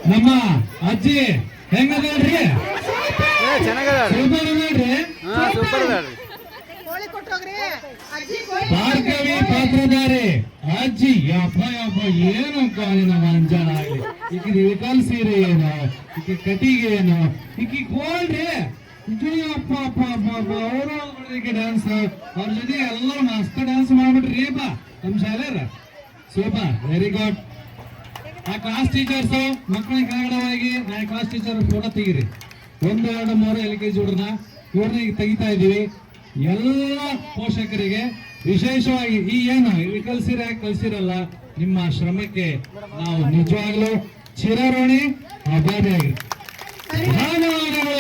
ನಮ್ಮ ಅಜ್ಜಿ ಹೆಂಗದ್ರಿ? ಚೆನ್ನಾಗದ್ರಿ. ಭಾರ್ಗವಿ ಪಾತ್ರ ಅಜ್ಜಿ ಯಪ್ಪ ಯಪ್ಪ ಏನು ಕಾಲಿನ ಮಂಜಾನ ಆಗ್ಲಿ ಈಕಿ ಇಳಕಲ್ ಸೀರೆ ಏನು ಈಕಿ ಕಟಿಗೆ ಏನು ಈಕಿ ಕೋಲ್ರಿ ಅಪ್ಪ ಅಪ್ಪ ಅಪ್ಪ ಅಪ್ಪ ಅವರು ಈಕೆ ಡ್ಯಾನ್ಸ್ ಅವ್ರ ಜೊತೆ ಎಲ್ಲರೂ ಮಸ್ತ್ ಡ್ಯಾನ್ಸ್ ಮಾಡ್ಬಿಟ್ರಿ ಅಪ್ಪ ನಮ್ ಶಾಲೆಯರ ಸೂಪರ್ ವೆರಿ ಗುಡ್ ಆ ಕ್ಲಾಸ್ ಟೀಚರ್ಸ್ ಮಕ್ಕಳಿಗೆ ಕನ್ನಡವಾಗಿ ನಾ ಕ್ಲಾಸ್ ಟೀಚರ್ ಫೋಟೋ ತೆಗೀರಿ 1, 2, 3 LKG ಹುಡುಗರನ್ನ ಇವ್ರನ್ನ ಈಗ ತೆಗಿತಾ ಇದೀವಿ ಎಲ್ಲ ಪೋಷಕರಿಗೆ ವಿಶೇಷವಾಗಿ ಈ ಏನು ಇಲ್ಲಿ ಕಲ್ಸಿರಲ್ಲ ನಿಮ್ಮ ಶ್ರಮಕ್ಕೆ ನಾವು ನಿಜವಾಗ್ಲೂ ಚಿರಋಣಿ ಅಭಾರಿಯಾಗಿ ಧನ್ಯವಾದಗಳು.